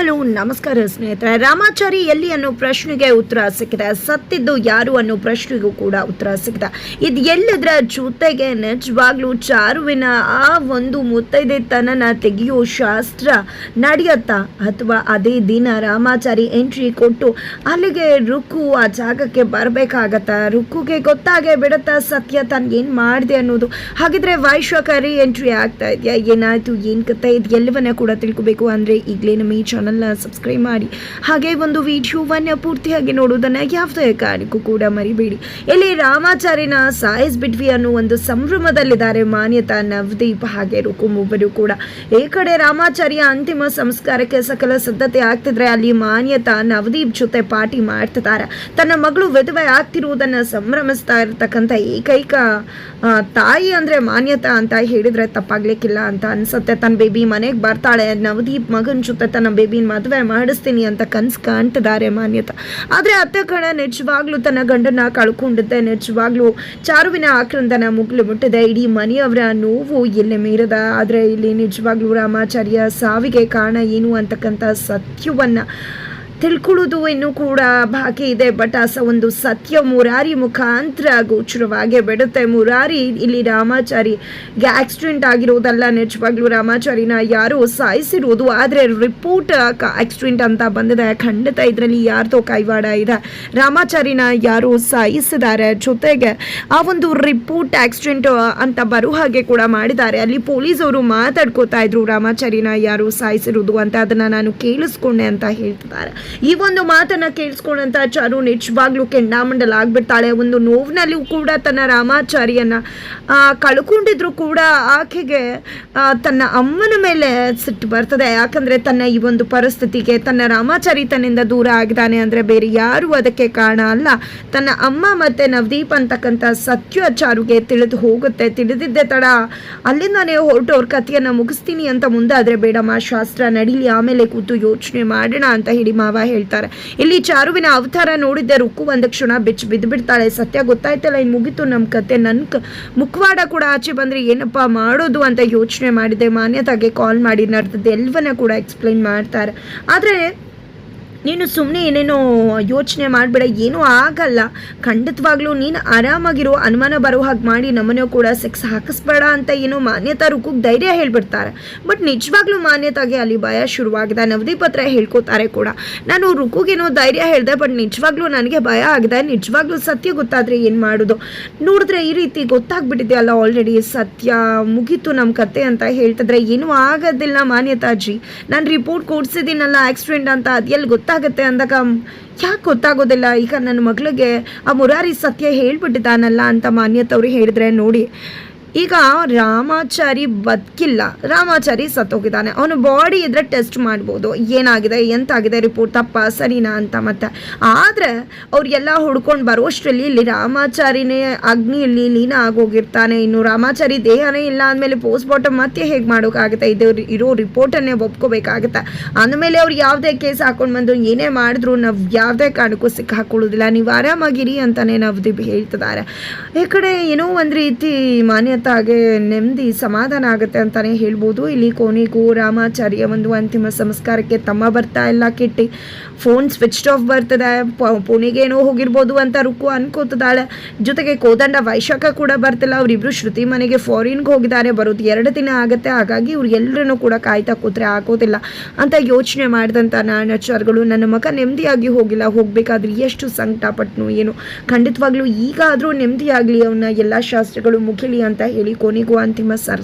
Hello ನಮಸ್ಕಾರ ಸ್ನೇಹಿತರೆ. ರಾಮಾಚಾರಿ ಎಲ್ಲಿ ಅನ್ನೋ ಪ್ರಶ್ನೆಗೆ ಉತ್ತರ ಸಿಕ್ಕಿದೆ. ಸತ್ತಿದ್ದು ಯಾರು ಅನ್ನೋ ಪ್ರಶ್ನೆಗೂ ಕೂಡ ಉತ್ತರ ಸಿಕ್ಕಿದೆ. ಇದು ಎಲ್ಲದರ ಜೊತೆಗೆ ನಿಜವಾಗ್ಲೂ ಚಾರುವಿನ ಆ ಒಂದು ಮುತ್ತೈದೆತನನ ತೆಗೆಯೋ ಶಾಸ್ತ್ರ ನಡೆಯುತ್ತಾ ಅಥವಾ ಅದೇ ದಿನ ರಾಮಾಚಾರಿ ಎಂಟ್ರಿ ಕೊಟ್ಟು ಅಲ್ಲಿಗೆ ರುಕ್ಕು ಆ ಜಾಗಕ್ಕೆ ಬರಬೇಕಾಗತ್ತಾ? ರುಕ್ಕುಗೆ ಗೊತ್ತಾಗೇ ಬಿಡುತ್ತಾ ಸತ್ಯ ತಾನು ಏನು ಮಾಡಿದೆ ಅನ್ನೋದು. ಹಾಗಿದ್ರೆ ವೈಶ್ವಕರಿ ಎಂಟ್ರಿ ಆಗ್ತಾ ಇದೆಯಾ? ಏನಾಯ್ತು, ಏನು ಕತೆ, ಇದು ಎಲ್ಲವನ್ನ ಕೂಡ ತಿಳ್ಕೊಬೇಕು ಅಂದರೆ ಈಗಲೇ ನಮ್ಮ ಈ ಚಾನಲ್ನ ಸಬ್ಸ್ಕ್ರೈಬ್ ಮಾಡಿ, ಹಾಗೆ ಒಂದು ವಿಡಿಯೋವನ್ನು ಪೂರ್ತಿಯಾಗಿ ನೋಡೋದನ್ನು ಯಾವುದೇ ಕಾರಣಕ್ಕೂ ಕೂಡ ಮರಿಬೇಡಿ. ಇಲ್ಲಿ ರಾಮಾಚಾರಿನ ಸಾಯಿಸ್ಬಿಟ್ವಿ ಅನ್ನೋ ಒಂದು ಸಂಭ್ರಮದಲ್ಲಿದ್ದಾರೆ ಮಾನ್ಯತಾ, ನವದೀಪ್ ಹಾಗೆ ರುಕು ಮೂವರು ಕೂಡ. ಈ ಕಡೆ ರಾಮಾಚಾರಿಯ ಅಂತಿಮ ಸಂಸ್ಕಾರಕ್ಕೆ ಸಕಲ ಸಿದ್ಧತೆ ಆಗ್ತಿದ್ರೆ ಅಲ್ಲಿ ಮಾನ್ಯತಾ ನವದೀಪ್ ಜೊತೆ ಪಾರ್ಟಿ ಮಾಡ್ತಿದ್ದಾರೆ. ತನ್ನ ಮಗಳು ವಿಧವೆ ಆಗ್ತಿರುವುದನ್ನು ಸಂಭ್ರಮಿಸ್ತಾ ಇರತಕ್ಕಂಥ ಏಕೈಕ ತಾಯಿ ಅಂದರೆ ಮಾನ್ಯತಾ ಅಂತ ಹೇಳಿದರೆ ತಪ್ಪಾಗ್ಲಿಕ್ಕಿಲ್ಲ ಅಂತ ಅನ್ಸುತ್ತೆ. ತನ್ನ ಬೇಬಿ ಮನೆಗೆ ಬರ್ತಾಳೆ, ನವದೀಪ್ ಮಗನ ಜೊತೆ ತನ್ನ ಬೇಬಿನ ಮದುವೆ ಮಾಡಿಸ್ತೀನಿ ಅಂತ ಕನಸು ಕಾಣ್ತಿದ್ದಾರೆ ಮಾನ್ಯತಾ. ಆದರೆ ಅತ್ತೆ ಕಣ ನಿಜವಾಗ್ಲೂ ತನ್ನ ಗಂಡನ ಕಳ್ಕೊಂಡಿದ್ದೆ. ನಿಜವಾಗ್ಲೂ ಚಾರುವಿನ ಆಕ್ರಂದನ ಮುಗಿಲು ಮುಟ್ಟಿದೆ. ಇಡೀ ಮನೆಯವರ ನೋವು ಇಲ್ಲಿ ಮೀರದ. ಆದರೆ ಇಲ್ಲಿ ನಿಜವಾಗ್ಲೂ ರಾಮಾಚಾರ್ಯ ಸಾವಿಗೆ ಕಾರಣ ಏನು ಅಂತಕ್ಕಂಥ ಸತ್ಯವನ್ನು ತಿಳ್ಕೊಳ್ಳೋದು ಇನ್ನೂ ಕೂಡ ಬಾಕಿ ಇದೆ. ಬಟ್ ಒಂದು ಸತ್ಯ ಮುರಾರಿ ಮುಖಾಂತರ ಗೋಚರವಾಗಿ ಬಿಡುತ್ತೆ. ಮುರಾರಿ ಇಲ್ಲಿ ರಾಮಾಚಾರಿಗೆ ಆಕ್ಸಿಡೆಂಟ್ ಆಗಿರೋದಲ್ಲ, ನಿಜವಾಗ್ಲೂ ರಾಮಾಚಾರಿನ ಯಾರೋ ಸಾಯಿಸಿರೋದು. ಆದರೆ ರಿಪೋರ್ಟ್ ಆಕ್ಸಿಡೆಂಟ್ ಅಂತ ಬಂದಿದೆ. ಖಂಡಿತ ಇದರಲ್ಲಿ ಯಾರ್ದೋ ಕೈವಾಡ ಇದೆ. ರಾಮಾಚಾರಿನ ಯಾರೋ ಸಾಯಿಸಿದ್ದಾರೆ. ಜೊತೆಗೆ ಆ ಒಂದು ರಿಪೋರ್ಟ್ ಆಕ್ಸಿಡೆಂಟ್ ಅಂತ ಬರೋ ಹಾಗೆ ಕೂಡ ಮಾಡಿದ್ದಾರೆ. ಅಲ್ಲಿ ಪೊಲೀಸವರು ಮಾತಾಡ್ಕೋತಾ ಇದ್ರು ರಾಮಾಚಾರಿನ ಯಾರು ಸಾಯಿಸಿರೋದು ಅಂತ. ಅದನ್ನು ನಾನು ಕೇಳಿಸ್ಕೊಂಡೆ ಅಂತ ಹೇಳ್ತಿದ್ದಾರೆ. ಈ ಒಂದು ಮಾತನ್ನ ಕೇಳಿಸ್ಕೊಂಡಂತ ಚಾರು ನಿಜವಾಗ್ಲೂ ಕೆಂಡಾಮಂಡಲ ಆಗ್ಬಿಡ್ತಾಳೆ. ಒಂದು ನೋವಿನಲ್ಲೂ ಕೂಡ ತನ್ನ ರಾಮಾಚಾರಿಯನ್ನ ಕಳ್ಕೊಂಡಿದ್ರು ಕೂಡ ಆಕೆಗೆ ತನ್ನ ಅಮ್ಮನ ಮೇಲೆ ಸಿಟ್ಟು ಬರ್ತದೆ. ಯಾಕಂದ್ರೆ ತನ್ನ ಈ ಒಂದು ಪರಿಸ್ಥಿತಿಗೆ ತನ್ನ ರಾಮಾಚಾರಿ ತನ್ನಿಂದ ದೂರ ಆಗಿದ್ದಾನೆ ಅಂದ್ರೆ ಬೇರೆ ಯಾರು ಅದಕ್ಕೆ ಕಾರಣ ಅಲ್ಲ, ತನ್ನ ಅಮ್ಮ ಮತ್ತೆ ನವದೀಪ್ ಅಂತಕ್ಕಂಥ ಸತ್ಯ ಚಾರುಗೆ ತಿಳಿದು ಹೋಗುತ್ತೆ. ತಿಳಿದಿದ್ದೆ ತಡ ಅಲ್ಲಿಂದಾನೇ ಹೊರಟು ಅವ್ರ ಕಥೆಯನ್ನ ಮುಗಿಸ್ತೀನಿ ಅಂತ ಮುಂದಾದ್ರೆ ಬೇಡಮ್ಮ, ಶಾಸ್ತ್ರ ನಡೀಲಿ, ಆಮೇಲೆ ಕೂತು ಯೋಚನೆ ಮಾಡೋಣ ಅಂತ ಹೇಳಿ ಮಾವ ಹೇಳ್ತಾರೆ. ಇಲ್ಲಿ ಚಾರುವಿನ ಅವತಾರ ನೋಡಿದ್ದೆ ರುಕ್ಕು ಒಂದು ಕ್ಷಣ ಬಿದ್ದು ಬಿಡ್ತಾಳೆ. ಸತ್ಯ ಗೊತ್ತಾಯ್ತಲ್ಲ, ಇನ್ನು ಮುಗಿತು ನಮ್ಮ ಕತೆ, ನನ್ನ ಮುಖವಾಡ ಕೂಡ ಆಚೆ ಬಂದ್ರೆ ಏನಪ್ಪಾ ಮಾಡೋದು ಅಂತ ಯೋಚನೆ ಮಾಡಿದೆ. ಮಾನ್ಯತಾಗೆ ಕಾಲ್ ಮಾಡಿ ನಡೆದದ್ದು ಎಲ್ಲವನ್ನ ಕೂಡ ಎಕ್ಸ್ಪ್ಲೈನ್ ಮಾಡ್ತಾರೆ. ಆದರೆ ನೀನು ಸುಮ್ಮನೆ ಏನೇನೋ ಯೋಚನೆ ಮಾಡಬೇಡ, ಏನೂ ಆಗಲ್ಲ, ಖಂಡಿತವಾಗ್ಲೂ ನೀನು ಆರಾಮಾಗಿರೋ, ಅನುಮಾನ ಬರೋ ಹಾಗೆ ಮಾಡಿ ನಮ್ಮನ್ನು ಕೂಡ ಸೆಕ್ಸ್ ಹಾಕಿಸ್ಬೇಡ ಅಂತ ಏನೋ ಮಾನ್ಯತಾ ರುಕ್ಕುಗೆ ಧೈರ್ಯ ಹೇಳ್ಬಿಡ್ತಾರೆ. ಬಟ್ ನಿಜವಾಗ್ಲೂ ಮಾನ್ಯತಾಗೆ ಅಲ್ಲಿ ಭಯ ಶುರುವಾಗಿದೆ. ನವದೀಪ್ ಹತ್ರ ಹೇಳ್ಕೋತಾರೆ ಕೂಡ, ನಾನು ರುಕ್ಕುಗೇನೋ ಧೈರ್ಯ ಹೇಳಿದೆ, ಬಟ್ ನಿಜವಾಗ್ಲೂ ನನಗೆ ಭಯ ಆಗಿದೆ. ನಿಜವಾಗ್ಲೂ ಸತ್ಯ ಗೊತ್ತಾದರೆ ಏನು ಮಾಡೋದು? ನೋಡಿದ್ರೆ ಈ ರೀತಿ ಗೊತ್ತಾಗ್ಬಿಟ್ಟಿದೆಯಲ್ಲ ಆಲ್ರೆಡಿ, ಸತ್ಯ ಮುಗೀತು ನಮ್ಮ ಕತೆ ಅಂತ ಹೇಳ್ತಿದ್ರೆ ಏನೂ ಆಗೋದಿಲ್ಲ ಮಾನ್ಯತಾಜಿ. ನಾನು ರಿಪೋರ್ಟ್ ಕೊಡ್ಸಿದ್ದೀನಲ್ಲ ಆಕ್ಸಿಡೆಂಟ್ ಅಂತ, ಅದೆಲ್ಲಿ ಗೊತ್ತಾಗುತ್ತೆ ಅಂದಾಗ ಯಾಕೆ ಗೊತ್ತಾಗೋದಿಲ್ಲ? ಈಗ ನನ್ನ ಮಗಳಿಗೆ ಆ ಮುರಾರಿ ಸತ್ಯ ಹೇಳ್ಬಿಟ್ಟಿದ್ದಾನಲ್ಲ ಅಂತ ಮಾನ್ಯತವ್ರು ಹೇಳಿದ್ರೆ ನೋಡಿ, ಈಗ ರಾಮಾಚಾರಿ ಬದುಕಿಲ್ಲ, ರಾಮಾಚಾರಿ ಸತ್ತೋಗಿದ್ದಾನೆ. ಅವನು ಬಾಡಿ ಇದ್ರೆ ಟೆಸ್ಟ್ ಮಾಡ್ಬೋದು, ಏನಾಗಿದೆ ಎಂತಾಗಿದೆ, ರಿಪೋರ್ಟ್ ತಪ್ಪ ಸರಿನಾ ಅಂತ. ಮತ್ತೆ ಆದರೆ ಅವ್ರಿಗೆಲ್ಲ ಹುಡ್ಕೊಂಡು ಬರೋಷ್ಟರಲ್ಲಿ ಇಲ್ಲಿ ರಾಮಾಚಾರಿನೇ ಅಗ್ನಿಯಲ್ಲಿ ಲೀನ ಆಗೋಗಿರ್ತಾನೆ. ಇನ್ನು ರಾಮಾಚಾರಿ ದೇಹನೇ ಇಲ್ಲ ಅಂದಮೇಲೆ ಪೋಸ್ಟ್ ಮಾರ್ಟಮ್ ಮತ್ತೆ ಹೇಗೆ ಮಾಡೋಕ್ಕಾಗುತ್ತೆ? ಇದು ಇರೋ ರಿಪೋರ್ಟನ್ನೇ ಒಪ್ಕೋಬೇಕಾಗುತ್ತೆ. ಅಂದಮೇಲೆ ಅವ್ರು ಯಾವುದೇ ಕೇಸ್ ಹಾಕೊಂಡು ಬಂದು ಏನೇ ಮಾಡಿದ್ರು ನಾವು ಯಾವುದೇ ಕಾರಣಕ್ಕೂ ಸಿಕ್ಕ ಹಾಕೊಳ್ಳೋದಿಲ್ಲ, ನೀವು ಆರಾಮಾಗಿರಿ ಅಂತಲೇ ನವದೀಪ್ ಹೇಳ್ತಿದ್ದಾರೆ. ಈ ಕಡೆ ಏನೋ ಒಂದು ರೀತಿ ಮಾನ್ಯ ಹಾಗೆ ನೆಮ್ಮದಿ ಸಮಾಧಾನ ಆಗುತ್ತೆ ಅಂತಾನೆ ಹೇಳ್ಬೋದು. ಇಲ್ಲಿ ಕೊನೆಗೂ ರಾಮಾಚಾರ್ಯ ಒಂದು ಅಂತಿಮ ಸಂಸ್ಕಾರಕ್ಕೆ ತಮ್ಮ ಬರ್ತಾ ಇಲ್ಲ. ಕಿಟ್ಟಿ ಫೋನ್ ಸ್ವಿಚ್ ಆಫ್ ಬರ್ತದೆ, ಪುಣೆಗೇನೋ ಹೋಗಿರ್ಬೋದು ಅಂತ ರುಕ್ಕು ಅನ್ಕೋತಿದ್ದಾಳೆ. ಜೊತೆಗೆ ಕೋದಂಡ ವೈಶಾಖ ಕೂಡ ಬರ್ತಿಲ್ಲ. ಅವರಿಬ್ರು ಶ್ರುತಿ ಮನೆಗೆ ಫಾರಿನ್ಗೆ ಹೋಗಿದ್ದಾರೆ, ಬರೋದು 2 ದಿನ ಆಗುತ್ತೆ. ಹಾಗಾಗಿ ಇವ್ರು ಎಲ್ಲರನ್ನೂ ಕೂಡ ಕಾಯ್ತಾ ಕೂತ್ರೆ ಆಗೋದಿಲ್ಲ ಅಂತ ಯೋಚನೆ ಮಾಡಿದಂಥ ನಾಣಾಚಾರ್ಯಗಳು, ನನ್ನ ಮಗ ನೆಮ್ಮದಿಯಾಗಿ ಹೋಗಿಲ್ಲ, ಹೋಗ್ಬೇಕಾದ್ರೆ ಎಷ್ಟು ಸಂಕಟಪಟ್ನು ಏನು, ಖಂಡಿತವಾಗ್ಲೂ ಈಗಾದರೂ ನೆಮ್ಮದಿಯಾಗಲಿ, ಅವನ್ನ ಎಲ್ಲ ಶಾಸ್ತ್ರಗಳು ಮುಗಿಲಿ ಅಂತ ಹೇಳಿ ಕೊನೆಗೂ ಅಂತಿಮ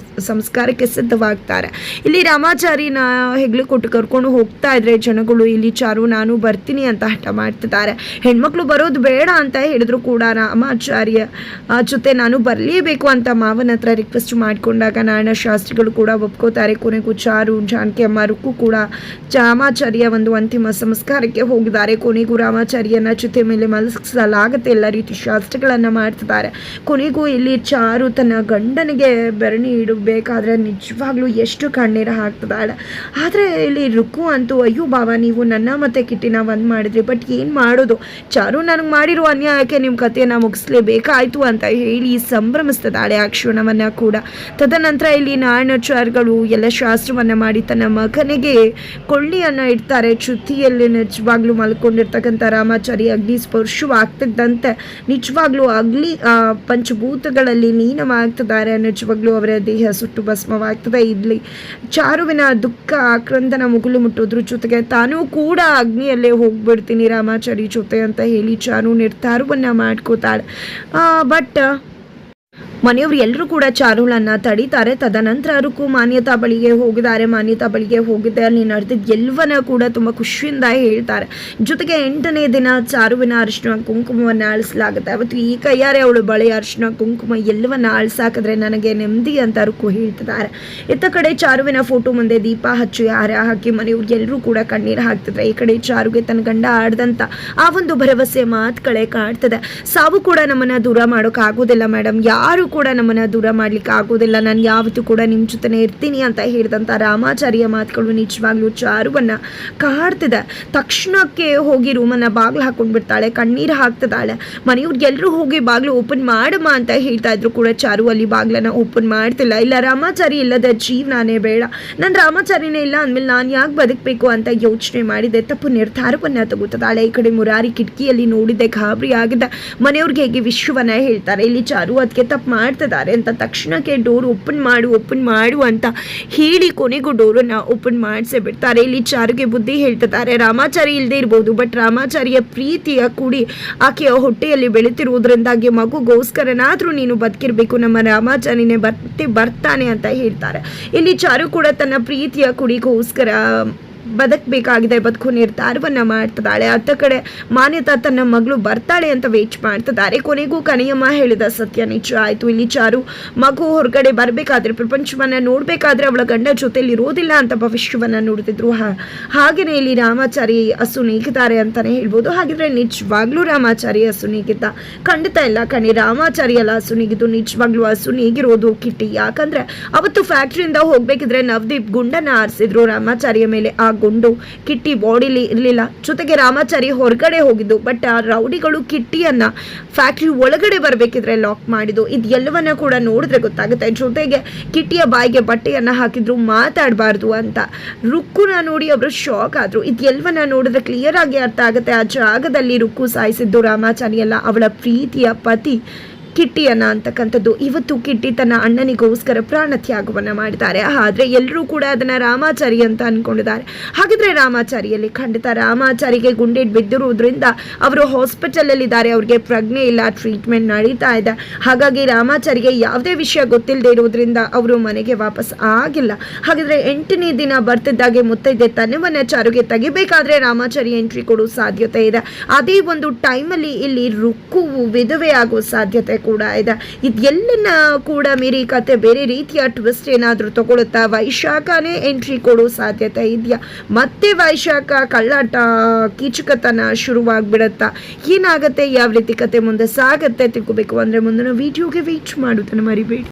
ಸಂಸ್ಕಾರಕ್ಕೆ ಸಿದ್ಧವಾಗ್ತಾರೆ. ಇಲ್ಲಿ ರಾಮಾಚಾರಿನ ಹೆಗ್ಲು ಕೊಟ್ಟು ಕರ್ಕೊಂಡು ಹೋಗ್ತಾ ಇದ್ರೆ ಜನಗಳು ಇಲ್ಲಿ ಚಾರು ನಾನು ಬರ್ತೀನಿ ಅಂತ ಹಠ ಮಾಡ್ತಿದ್ದಾರೆ. ಹೆಣ್ಮಕ್ಳು ಬರೋದು ಬೇಡ ಅಂತ ಹೇಳಿದ್ರು ಕೂಡ ರಾಮಾಚಾರ್ಯ ಜೊತೆ ನಾನು ಬರಲೇಬೇಕು ಅಂತ ಮಾವನ ಹತ್ರ ರಿಕ್ವೆಸ್ಟ್ ಮಾಡಿಕೊಂಡಾಗ ನಾರಾಯಣ ಶಾಸ್ತ್ರಿಗಳು ಕೂಡ ಒಪ್ಕೋತಾರೆ. ಕೊನೆಗೂ ಚಾರು, ಜಾನಕಿ ಅಮ್ಮ, ರುಕ್ಕು ಕೂಡ ರಾಮಾಚಾರ್ಯ ಒಂದು ಅಂತಿಮ ಸಂಸ್ಕಾರಕ್ಕೆ ಹೋಗಿದ್ದಾರೆ. ಕೊನೆಗೂ ರಾಮಾಚಾರ್ಯನ ಜೊತೆ ಮೇಲೆ ಮಲಗಿಸಲಾಗುತ್ತೆ. ಎಲ್ಲ ರೀತಿ ಶಾಸ್ತ್ರಗಳನ್ನು ಮಾಡ್ತಿದ್ದಾರೆ. ಕೊನೆಗೂ ಇಲ್ಲಿ ಚಾರು ತನ್ನ ಗಂಡನಿಗೆ ಬೆರಣಿ ಇಡಬೇಕಾದ್ರೆ ನಿಜವಾಗ್ಲೂ ಎಷ್ಟು ಕಣ್ಣೀರು ಹಾಕ್ತಿದ್ದಾಳೆ. ಆದರೆ ಇಲ್ಲಿ ರುಕ್ಕು ಅಂತೂ ಅಯ್ಯೋ ಬಾವ ನೀವು ನನ್ನ ಮತ್ತೆ ಕಿಟ್ಟಿನ ಒಂದು ಮಾಡಿದ್ರಿ, ಬಟ್ ಏನು ಮಾಡೋದು, ಚಾರು ನನಗೆ ಮಾಡಿರೋ ಅನ್ಯಾಯಕ್ಕೆ ನಿಮ್ಮ ಕಥೆಯನ್ನು ಮುಗಿಸ್ಲೇಬೇಕಾಯ್ತು ಅಂತ ಹೇಳಿ ಸಂಭ್ರಮಿಸ್ತಿದ್ದಾಳೆ ಆ ಕ್ಷಣವನ್ನು ಕೂಡ. ತದನಂತರ ಇಲ್ಲಿ ನಾರಾಯಣಾಚಾರ್ಯಗಳು ಎಲ್ಲ ಶಾಸ್ತ್ರವನ್ನು ಮಾಡಿ ತನ್ನ ಮಗನಿಗೆ ಕೊಳ್ಳಿಯನ್ನು ಇಡ್ತಾರೆ. ಚ್ಯುತಿಯಲ್ಲಿ ನಿಜವಾಗ್ಲೂ ಮಲ್ಕೊಂಡಿರ್ತಕ್ಕಂಥ ರಾಮಾಚಾರಿ ಅಗ್ನಿ ಸ್ಪರ್ಶವಾಗ್ತಿದ್ದಂತೆ ನಿಜವಾಗ್ಲೂ ಪಂಚಭೂತಗಳಲ್ಲಿ ಲೀನವಾಗ್ತಿದ್ದಾರೆ. ನಿಜವಾಗ್ಲೂ ಅವರ ದೇಹ ಸುಟ್ಟು ಭಸ್ಮವಾಗ್ತದೆ. ಇಲ್ಲಿ ಚಾರುವಿನ ದುಃಖ ಆಕ್ರಂದನ ಮುಗುಲು ಮುಟ್ಟೋದ್ರ ಜೊತೆಗೆ ತಾನೂ ಕೂಡ ಅಗ್ನಿಯಲ್ಲೇ ಹೋಗ್ಬಿಡ್ತೀನಿ ರಾಮಾಚಾರಿ ಜೊತೆ ಅಂತ ಹೇಳಿ ಚಾರು ನಿರ್ಧಾರವನ್ನ ಮಾಡ್ಕೋತಾಳೆ. ಬಟ್ ಮನೆಯವರು ಎಲ್ಲರೂ ಕೂಡ ಚಾರುಳನ್ನು ತಡೀತಾರೆ. ತದನಂತರ ರುಕ್ಕು ಮಾನ್ಯತಾ ಬಳಿಗೆ ಹೋಗಿದ್ದಾರೆ. ಮಾನ್ಯತಾ ಬಳಿಗೆ ಹೋಗಿದ್ದೆ ಅಲ್ಲಿ ನಡೆದಿದ್ದು ಎಲ್ಲವನ್ನ ಕೂಡ ತುಂಬ ಖುಷಿಯಿಂದ ಹೇಳ್ತಾರೆ. ಜೊತೆಗೆ 8ನೇ ದಿನ ಚಾರುವಿನ ಅರಿಶಿನ ಕುಂಕುಮವನ್ನು ಅಳಿಸಲಾಗುತ್ತೆ. ಅವತ್ತು ಈ ಕೈಯಾರೆ ಅವಳು ಬಳೆ ಅರಿಶಿನ ಕುಂಕುಮ ಎಲ್ಲವನ್ನ ಅಳಿಸಾಕಿದ್ರೆ ನನಗೆ ನೆಮ್ಮದಿ ಅಂತ ರುಕ್ಕು ಹೇಳ್ತಿದ್ದಾರೆ. ಇತ್ತ ಕಡೆ ಚಾರುವಿನ ಫೋಟೋ ಮುಂದೆ ದೀಪ ಹಚ್ಚಿ ಹಾರ ಹಾಕಿ ಮನೆಯವ್ರು ಎಲ್ಲರೂ ಕೂಡ ಕಣ್ಣೀರು ಹಾಕ್ತಿದ್ರೆ ಈ ಕಡೆ ಚಾರುಗೆ ತನ್ನ ಗಂಡ ಆಡ್ದಂತ ಆ ಒಂದು ಭರವಸೆ ಮಾತುಗಳೇ ಕಾಡ್ತದೆ. ಸಾವು ಕೂಡ ನಮ್ಮನ್ನ ದೂರ ಮಾಡೋಕ್ಕಾಗೋದಿಲ್ಲ ಮೇಡಮ್, ಯಾರು ಕೂಡ ನಮ್ಮನ್ನ ದೂರ ಮಾಡ್ಲಿಕ್ಕೆ ಆಗೋದಿಲ್ಲ, ನಾನು ಯಾವತ್ತೂ ಕೂಡ ನಿಮ್ಮ ಜೊತೆನೇ ಇರ್ತೀನಿ ಅಂತ ಹೇಳಿದಂಥ ರಾಮಾಚಾರಿಯ ಮಾತುಗಳು ನಿಜವಾಗ್ಲೂ ಚಾರುವನ್ನ ಕಾಡ್ತಿದೆ. ತಕ್ಷಣಕ್ಕೆ ಹೋಗಿ ರೂಮನ್ನು ಬಾಗಿಲು ಹಾಕೊಂಡು ಬಿಡ್ತಾಳೆ, ಕಣ್ಣೀರು ಹಾಕ್ತಿದ್ದಾಳೆ. ಮನೆಯವ್ರಿಗೆಲ್ಲರೂ ಹೋಗಿ ಬಾಗಿಲು ಓಪನ್ ಮಾಡಮ್ಮ ಅಂತ ಹೇಳ್ತಾ ಇದ್ರು ಕೂಡ ಚಾರು ಅಲ್ಲಿ ಬಾಗಿಲನ್ನು ಓಪನ್ ಮಾಡ್ತಿಲ್ಲ. ಇಲ್ಲ, ರಾಮಾಚಾರಿ ಇಲ್ಲದ ಜೀವನಾನೇ ಬೇಡ, ನನ್ನ ರಾಮಾಚಾರಿನೇ ಇಲ್ಲ ಅಂದಮೇಲೆ ನಾನು ಯಾಕೆ ಬದುಕಬೇಕು ಅಂತ ಯೋಚನೆ ಮಾಡಿದೆ. ತಪ್ಪು ನಿರ್ಧಾರವನ್ನು ತಗೋತಿದ್ದಾಳೆ. ಈ ಕಡೆ ಮುರಾರಿ ಕಿಟಕಿಯಲ್ಲಿ ನೋಡಿದ್ದೆ, ಗಾಬರಿ ಆಗಿದೆ. ಮನೆಯವ್ರಿಗೆ ಹೇಗೆ ವಿಶ್ವವನ್ನ ಹೇಳ್ತಾರೆ. ಇಲ್ಲಿ ಚಾರು ಅದಕ್ಕೆ ತಪ್ಪು ಮಾಡ್ತಿದ್ದಾರೆ ಅಂತ ತಕ್ಷಣಕ್ಕೆ ಡೋರ್ ಓಪನ್ ಮಾಡು ಅಂತ ಹೇಳಿ ಕೊನೆಗೂ ಡೋರನ್ನು ಓಪನ್ ಮಾಡಿಸೇ ಬಿಡ್ತಾರೆ. ಇಲ್ಲಿ ಚಾರುಗೆ ಬುದ್ಧಿ ಹೇಳ್ತಿದ್ದಾರೆ. ರಾಮಾಚಾರಿ ಇಲ್ಲದೆ ಇರ್ಬೋದು, ಬಟ್ ರಾಮಾಚಾರಿಯ ಪ್ರೀತಿಯ ಕೂಡಿ ಆಕೆಯ ಹೊಟ್ಟೆಯಲ್ಲಿ ಬೆಳೀತಿರುವುದರಿಂದಾಗಿ ಮಗುಗೋಸ್ಕರನಾದ್ರೂ ನೀನು ಬದುಕಿರ್ಬೇಕು, ನಮ್ಮ ರಾಮಾಚಾರಿನೇ ಬರ್ತಾನೆ ಅಂತ ಹೇಳ್ತಾರೆ. ಇಲ್ಲಿ ಚಾರು ಕೂಡ ತನ್ನ ಪ್ರೀತಿಯ ಕುಡಿಗೋಸ್ಕರ ಬದುಕಬೇಕಾಗಿದೆ, ಬದುಕು ನಿರ್ಧಾರವನ್ನು ಮಾಡ್ತಿದ್ದಾಳೆ. ಅತ್ತ ಕಡೆ ಮಾನ್ಯತಾ ತನ್ನ ಮಗಳು ಬರ್ತಾಳೆ ಅಂತ ವೇಟ್ ಮಾಡ್ತಿದ್ದಾರೆ. ಕೊನೆಗೂ ಕನಿಯಮ್ಮ ಹೇಳಿದ ಸತ್ಯ ನಿಜ ಆಯಿತು. ಇಲ್ಲಿ ಚಾರು ಮಗು ಹೊರಗಡೆ ಬರಬೇಕಾದ್ರೆ, ಪ್ರಪಂಚವನ್ನು ನೋಡಬೇಕಾದ್ರೆ ಅವಳ ಗಂಡ ಜೊತೆಲಿ ಇರೋದಿಲ್ಲ ಅಂತ ಭವಿಷ್ಯವನ್ನು ನೋಡ್ತಿದ್ರು. ಹಾಗೆಯೇ ಇಲ್ಲಿ ರಾಮಾಚಾರಿ ಹಸು ನೀಗಿದ್ದಾರೆ ಅಂತಲೇ ಹೇಳ್ಬೋದು. ಹಾಗಿದ್ರೆ ನಿಜವಾಗ್ಲೂ ರಾಮಾಚಾರಿ ಹಸು ನೀಗಿದ್ದ? ಖಂಡಿತ ಇಲ್ಲ ಕಣಿ, ರಾಮಾಚಾರಿ ಎಲ್ಲ ಹಸು ನೀಗಿದ್ದು. ನಿಜವಾಗ್ಲೂ ಹಸು ನೀಗಿರೋದು ಕಿಟ್ಟಿ. ಯಾಕಂದ್ರೆ ಅವತ್ತು ಫ್ಯಾಕ್ಟ್ರಿಯಿಂದ ಹೋಗ್ಬೇಕಿದ್ರೆ ನವದೀಪ್ ಗುಂಡನ್ನು ಆರಿಸಿದ್ರು ರಾಮಾಚಾರಿಯ ಮೇಲೆ. ಆ ಗುಂಡು ಕಿಟ್ಟಿ ಬಾಡಿಲಿ ಇರಲಿಲ್ಲ. ಜೊತೆಗೆ ರಾಮಾಚಾರಿ ಹೊರಗಡೆ ಹೋಗಿದ್ದು, ಬಟ್ ಆ ರೌಡಿಗಳು ಕಿಟ್ಟಿಯನ್ನ ಫ್ಯಾಕ್ಟ್ರಿ ಒಳಗಡೆ ಬರಬೇಕಿದ್ರೆ ಲಾಕ್ ಮಾಡಿದ್ದು. ಇದೆಲ್ಲವನ್ನ ಕೂಡ ನೋಡಿದ್ರೆ ಗೊತ್ತಾಗುತ್ತೆ. ಜೊತೆಗೆ ಕಿಟ್ಟಿಯ ಬಾಯಿಗೆ ಬಟ್ಟೆಯನ್ನ ಹಾಕಿದ್ರು, ಮಾತಾಡಬಾರ್ದು ಅಂತ. ರುಕ್ಕುನ ನೋಡಿ ಅವರು ಶಾಕ್ ಆದ್ರು. ಇದೆಲ್ಲವನ್ನ ನೋಡಿದ್ರೆ ಕ್ಲಿಯರ್ ಆಗಿ ಅರ್ಥ ಆಗುತ್ತೆ, ಆ ಜಾಗದಲ್ಲಿ ರುಕ್ಕು ಸಾಯಿಸಿದ್ದು ರಾಮಾಚಾರಿ ಅಲ್ಲ, ಅವಳ ಪ್ರೀತಿಯ ಪತಿ ಕಿಟ್ಟಿಯನ್ನ ಅಂತಕ್ಕಂಥದ್ದು. ಇವತ್ತು ಕಿಟ್ಟಿ ತನ್ನ ಅಣ್ಣನಿಗೋಸ್ಕರ ಪ್ರಾಣ ತ್ಯಾಗವನ್ನು ಮಾಡಿದ್ದಾರೆ. ಆದರೆ ಎಲ್ಲರೂ ಕೂಡ ಅದನ್ನ ರಾಮಾಚಾರಿ ಅಂತ ಅನ್ಕೊಂಡಿದ್ದಾರೆ. ಹಾಗಿದ್ರೆ ರಾಮಾಚಾರಿಯಲ್ಲಿ ಖಂಡಿತ ರಾಮಾಚಾರಿಗೆ ಗುಂಡೇಟ್ ಬಿದ್ದಿರುವುದರಿಂದ ಅವರು ಹಾಸ್ಪಿಟಲ್ ಇದ್ದಾರೆ, ಅವ್ರಿಗೆ ಪ್ರಜ್ಞೆ ಇಲ್ಲ, ಟ್ರೀಟ್ಮೆಂಟ್ ನಡೀತಾ ಇದೆ. ಹಾಗಾಗಿ ರಾಮಾಚಾರಿಗೆ ಯಾವುದೇ ವಿಷಯ ಗೊತ್ತಿಲ್ಲದೆ ಇರೋದ್ರಿಂದ ಅವರು ಮನೆಗೆ ವಾಪಸ್ ಆಗಿಲ್ಲ. ಹಾಗಿದ್ರೆ 8ನೇ ದಿನ ಬರ್ತಿದ್ದಾಗೆ ಮುತ್ತೈದೆ ತನ್ನವನ್ನ ಚಾರುಗೆ ತೆಗಿಬೇಕಾದ್ರೆ ರಾಮಾಚಾರಿ ಎಂಟ್ರಿ ಕೊಡೋ ಸಾಧ್ಯತೆ ಇದೆ. ಅದೇ ಒಂದು ಟೈಮಲ್ಲಿ ಇಲ್ಲಿ ರುಕ್ಕು ವಿಧವೆ ಆಗೋ ಸಾಧ್ಯತೆ ಕೂಡ ಇದೆ. ಇದೆಲ್ಲನ್ನ ಕೂಡ ಮೀರಿ ಕತೆ ಬೇರೆ ರೀತಿಯ ಟ್ವಿಸ್ಟ್ ಏನಾದರೂ ತಗೊಳುತ್ತಾ? ವೈಶಾಖನೇ ಎಂಟ್ರಿ ಕೊಡೋ ಸಾಧ್ಯತೆ ಇದೆಯಾ? ಮತ್ತೆ ವೈಶಾಖ ಕಳ್ಳಾಟ ಕೀಚಕತನ ಶುರುವಾಗ್ಬಿಡತ್ತಾ? ಏನಾಗುತ್ತೆ, ಯಾವ ರೀತಿ ಕತೆ ಮುಂದೆ ಸಾಗತ್ತೆ ತಿಳ್ಕೋಬೇಕು ಅಂದ್ರೆ ಮುಂದಿನ ವಿಡಿಯೋಗೆ ವೇಟ್ ಮಾಡೋದನ್ನ ಮರಿಬೇಡಿ.